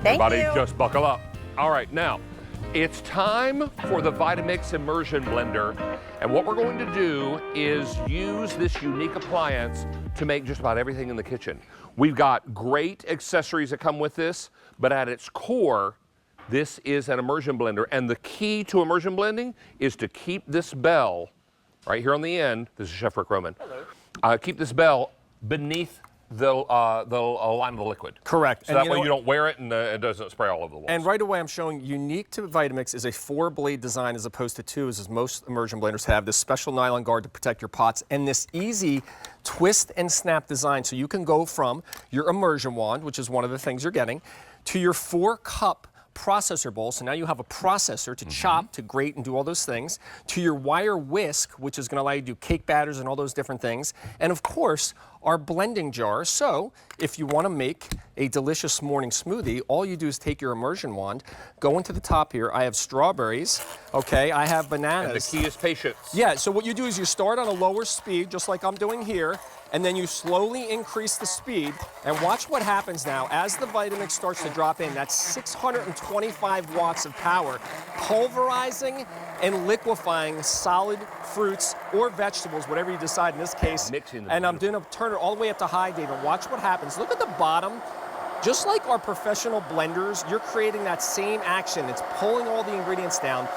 Everybody you. just buckle up. All right, now, it's time for the Vitamix Immersion blender. And what we're going to do is use this unique appliance to make just about everything in the kitchen. We've got great accessories that come with this, but at its core, this is an immersion blender. And the key to immersion blending is to keep this bell right here on the end. This is Chef Rick Roman. Hello. Keep this bell beneath the line of the liquid. Correct. So that way you don't wear it and it doesn't spray all over the walls. And right away I'm showing unique to Vitamix is a 4-blade design as opposed to 2 as most immersion blenders have. This special nylon guard to protect your pots and this easy twist and snap design so you can go from your immersion wand, which is one of the things you're getting, to your 4-cup processor bowl. So now you have a processor to chop, to grate, and do all those things. To your wire whisk, which is going to allow you to do cake batters and all those different things. And of course, our blending jar. So if you want to make a delicious morning smoothie, all you do is take your immersion wand, go into the top here. I have strawberries. Okay, I have bananas. And the key is patience. Yeah, so what you do is you start on a lower speed, just like I'm doing here, and then you slowly increase the speed, and watch what happens now. As the Vitamix starts to drop in, that's 625 watts of power, pulverizing and liquefying solid fruits or vegetables, whatever you decide in this case. Mixing them. And I'm going to turn it all the way up to high, David. Watch what happens. Look at the bottom. Just like our professional blenders, you're creating that same action. It's pulling all the ingredients down,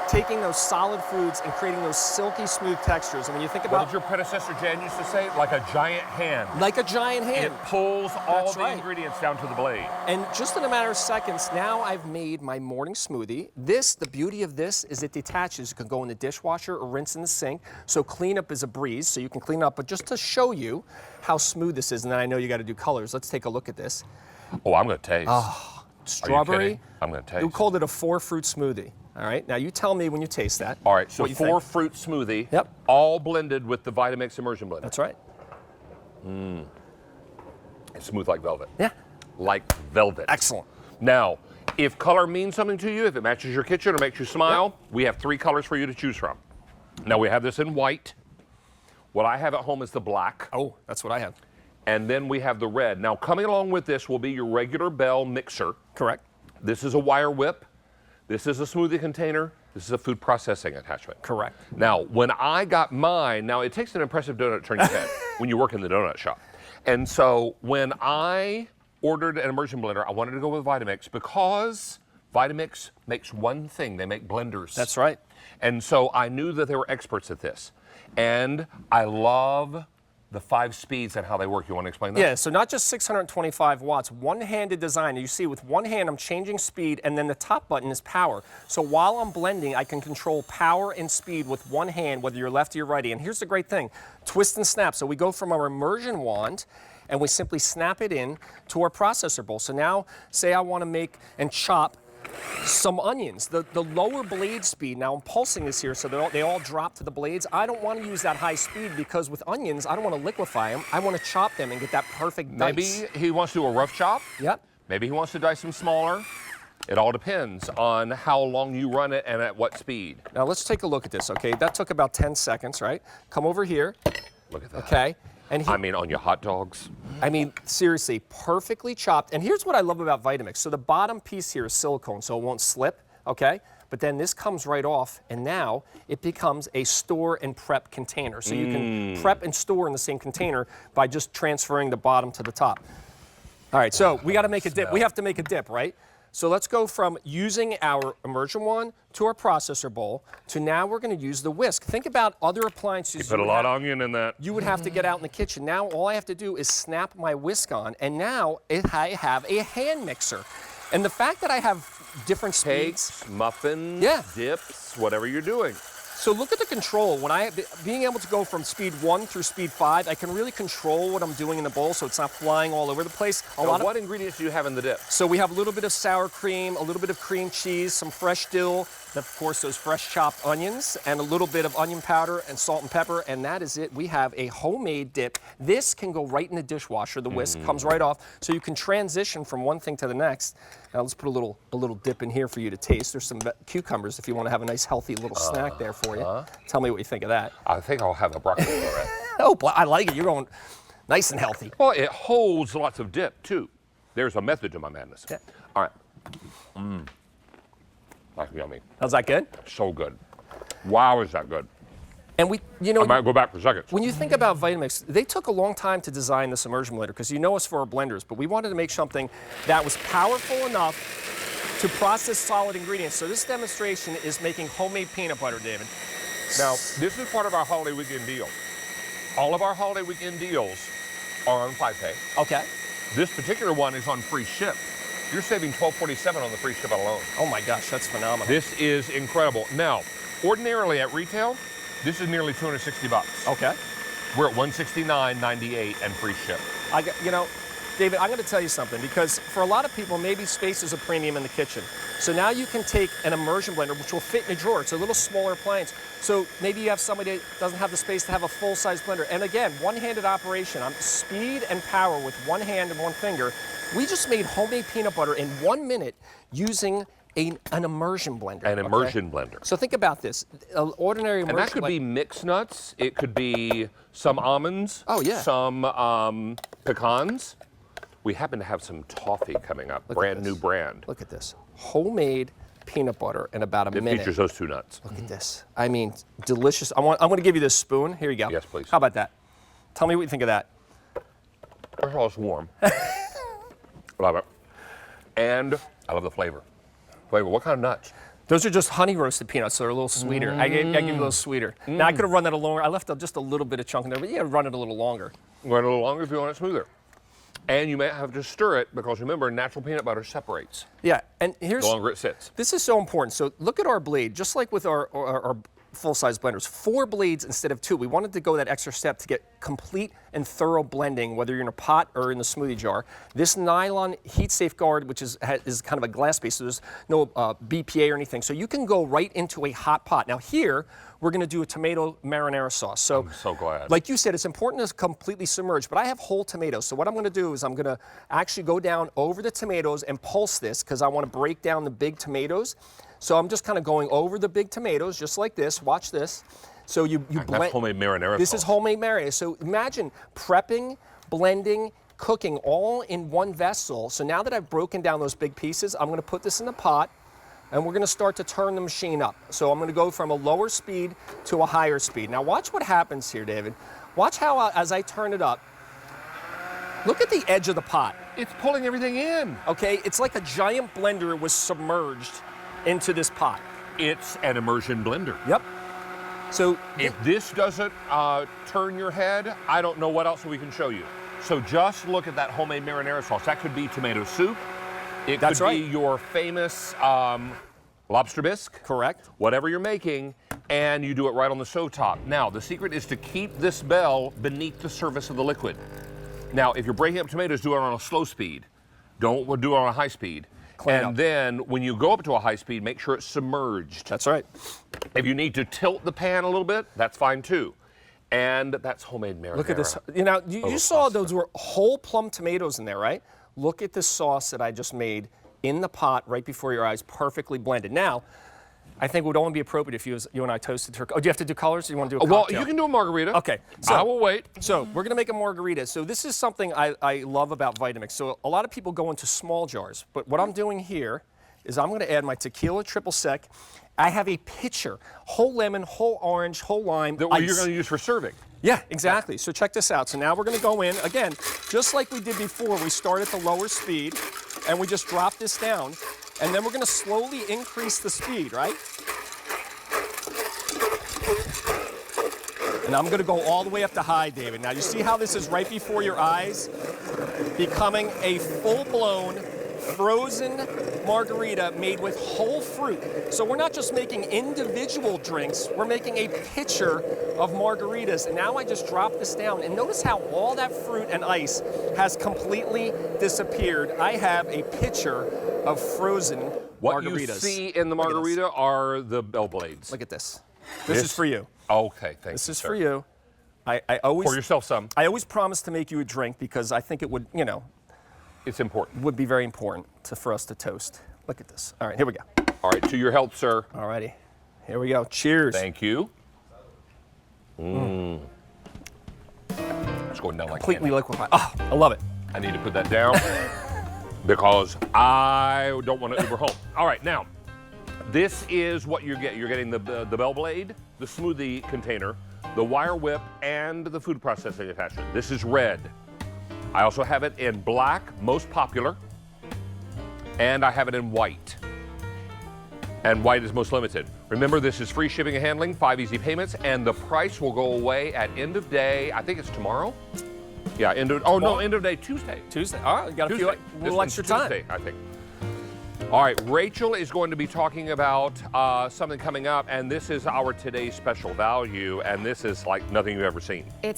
taking those solid foods and creating those silky smooth textures. And when you think about— What did your predecessor Jan used to say? Like a giant hand. Like a giant hand. It pulls all That's the right. ingredients down to the blade. And just in a matter of seconds, now I've made my morning smoothie. This, the beauty of this is it detaches. It can go in the dishwasher or rinse in the sink. So cleanup is a breeze, so you can clean up. But just to show you how smooth this is, and then I know you got to do colors, let's take a look at this. Oh, I'm going to taste. Oh, Are you strawberry. kidding? I'm going to taste. We called it a 4-fruit smoothie. All right, now you tell me when you taste that. All right, so what you think. 4-fruit smoothie. Yep. All blended with the Vitamix Immersion blender. That's right. It's smooth like velvet. Yeah. Like velvet. Excellent. Now, if color means something to you, if it matches your kitchen or makes you smile, we have 3 colors for you to choose from. Now, we have this in white. What I have at home is the black. Oh, that's what I have. And then we have the red. Now, coming along with this will be your regular Bell mixer. Correct. This is a wire whip. This is a smoothie container. This is a food processing attachment. Correct. Now, when I got mine, now it takes an impressive donut to turn your head when you work in the donut shop. And so when I ordered an immersion blender, I wanted to go with Vitamix because Vitamix makes one thing. They make blenders. That's right. And so I knew that they were experts at this. And I love the 5 speeds and how they work. You want to explain that? Yeah, so not just 625 watts, one-handed design. You see with one hand I'm changing speed and then the top button is power. So while I'm blending, I can control power and speed with one hand, whether you're lefty or righty. And here's the great thing, twist and snap. So we go from our immersion wand and we simply snap it in to our processor bowl. So now, say I want to make and chop some onions. The lower blade speed, now I'm pulsing this here so they all drop to the blades. I don't want to use that high speed because with onions, I don't want to liquefy them. I want to chop them and get that perfect dice. Maybe he wants to do a rough chop. Yep. Maybe he wants to dice them smaller. It all depends on how long you run it and at what speed. Now let's take a look at this, okay? That took about 10 seconds, right? Come over here. Look at that. Okay. And I mean, on your hot dogs. I mean, seriously, perfectly chopped. And here's what I love about Vitamix. So the bottom piece here is silicone, so it won't slip, okay? But then this comes right off, and now it becomes a store and prep container. So you can prep and store in the same container by just transferring the bottom to the top. All right, so we got to make a dip. We have to make a dip, right? So let's go from using our immersion wand to our processor bowl to now we're going to use the whisk. Think about other appliances. You put a lot of onion in that. You would have to get out in the kitchen. Now all I have to do is snap my whisk on, and now I have a hand mixer. And the fact that I have different speeds. Cakes, muffins, Yeah. dips, whatever you're doing. So look at the control. When being able to go from speed 1 through speed 5, I can really control what I'm doing in the bowl so it's not flying all over the place. What ingredients do you have in the dip? So we have a little bit of sour cream, a little bit of cream cheese, some fresh dill, of course those fresh chopped onions, and a little bit of onion powder and salt and pepper, and that is it. We have a homemade dip. This can go right in the dishwasher. The whisk comes right off, so you can transition from one thing to the next. Now let's put a little dip in here for you to taste. There's some cucumbers if you want to have a nice healthy little snack there for you. Tell me what you think of that. I think I'll have a broccoli for it. Oh, I like it. You're going nice and healthy. Well, it holds lots of dip, too. There's a method to my madness. Yeah. All right. That's yummy. How's that good? So good. Wow, is that good. And I might go back for seconds. when you think about Vitamix, they took a long time to design this immersion blender because you know us for our blenders, but we wanted to make something that was powerful enough to process solid ingredients. So this demonstration is making homemade peanut butter, David. Now, this is part of our holiday weekend deal. All of our holiday weekend deals are on 5Pay. Okay. This particular one is on free ship. You're saving $12.47 on the free ship alone. Oh my gosh, that's phenomenal. This is incredible. Now, ordinarily at retail, this is nearly 260 bucks. Okay. We're at $169.98 and free ship. You know, David, I'm going to tell you something because for a lot of people, maybe space is a premium in the kitchen. So now you can take an immersion blender, which will fit in a drawer. It's a little smaller appliance. So maybe you have somebody that doesn't have the space to have a full-size blender. And again, one-handed operation. Speed and power with one hand and one finger. We just made homemade peanut butter in 1 minute using an immersion blender. An immersion blender. So think about this. An ordinary immersion And that could be mixed nuts. It could be some almonds. Oh, yeah. Some pecans. We happen to have some toffee coming up, brand new brand. Look at this. Homemade peanut butter in about a minute. It features those two nuts. Look at this. I mean, delicious. I'm going to give you this spoon. Here you go. Yes, please. How about that? Tell me what you think of that. First of all, it's warm. Love it. And I love the flavor. What kind of nuts? Those are just honey roasted peanuts, so they're a little sweeter. I give you a little sweeter. Now, I could have run that a little longer. I left just a little bit of chunk in there, but yeah, run it a little longer. Run it a little longer if you want it smoother. And you may have to stir it because remember, natural peanut butter separates Yeah, and here's... the longer it sits. This is so important. So look at our blade, just like with our full-size blenders, 4 blades instead of 2. We wanted to go that extra step to get complete and thorough blending, whether you're in a pot or in the smoothie jar. This nylon heat safeguard, which is kind of a glass base, so there's no BPA or anything. So you can go right into a hot pot. Now here, we're going to do a tomato marinara sauce. So, I'm so glad. Like you said, it's important to completely submerge, but I have whole tomatoes. So what I'm going to do is I'm going to actually go down over the tomatoes and pulse this because I want to break down the big tomatoes. So I'm just kind of going over the big tomatoes, just like this. Watch this. So you blend. That's homemade marinara This sauce. is homemade marinara. So imagine prepping, blending, cooking all in one vessel. So now that I've broken down those big pieces, I'm going to put this in a pot, and we're going to start to turn the machine up. So I'm going to go from a lower speed to a higher speed. Now watch what happens here, David. Watch how as I turn it up, look at the edge of the pot. It's pulling everything in. Okay, it's like a giant blender was submerged into this pot. It's an immersion blender. Yep. So if this doesn't turn your head, I don't know what else we can show you. So just look at that homemade marinara sauce. That could be tomato soup. It could be your famous lobster bisque. Correct. Whatever you're making, and you do it right on the stove top. Now, the secret is to keep this bell beneath the surface of the liquid. Now, if you're breaking up tomatoes, do it on a slow speed. Don't do it on a high speed. And then when you go up to a high speed, make sure it's submerged. That's right. If you need to tilt the pan a little bit, that's fine too. And that's homemade marinara. Look at this. You know, you saw those were whole plum tomatoes in there, right? Look at the sauce that I just made in the pot right before your eyes, perfectly blended. Now, I think it would only be appropriate if you and I toasted turkey. Oh, do you have to do colors? Or you want to do a cocktail? Well, you can do a margarita. Okay. So, I will wait. So we're going to make a margarita. So this is something I love about Vitamix. So a lot of people go into small jars, but what I'm doing here is I'm going to add my tequila triple sec. I have a pitcher, whole lemon, whole orange, whole lime, that ice. You're going to use for serving. Yeah, exactly. So check this out. So now we're going to go in, again, just like we did before, we start at the lower speed, and we just drop this down, and then we're going to slowly increase the speed, right? And I'm going to go all the way up to high, David. Now, you see how this is right before your eyes? Becoming a full-blown frozen margarita made with whole fruit. So we're not just making individual drinks, we're making a pitcher of margaritas. And now I just drop this down, and notice how all that fruit and ice has completely disappeared. I have a pitcher of frozen margaritas. What you see in the margarita are the bell blades. Look at this. This is for you. Okay, thank you, This is sir. for you. I always Pour yourself some. I always promise to make you a drink because I think it would, you know, It's important. would be very important for us to toast. Look at this. All right, here we go. All right, to your health, sir. All righty. Here we go. Cheers. Thank you. It's going down like Completely candy. liquefied. Oh, I love it. I need to put that down. because I don't want to Uber home. All right, now, this is what you get. You're getting the bell blade, the smoothie container, the wire whip, and the food processing attachment. This is red. I also have it in black, most popular, and I have it in white. And white is most limited. Remember, this is free shipping and handling, 5 easy payments, and the price will go away at end of day. I think it's tomorrow. Yeah, end of day Tuesday. Tuesday. All right, you got a Tuesday. few little extra time. Tuesday, I think. All right, Rachel is going to be talking about something coming up, and this is our today's special value, and this is like nothing you've ever seen. It's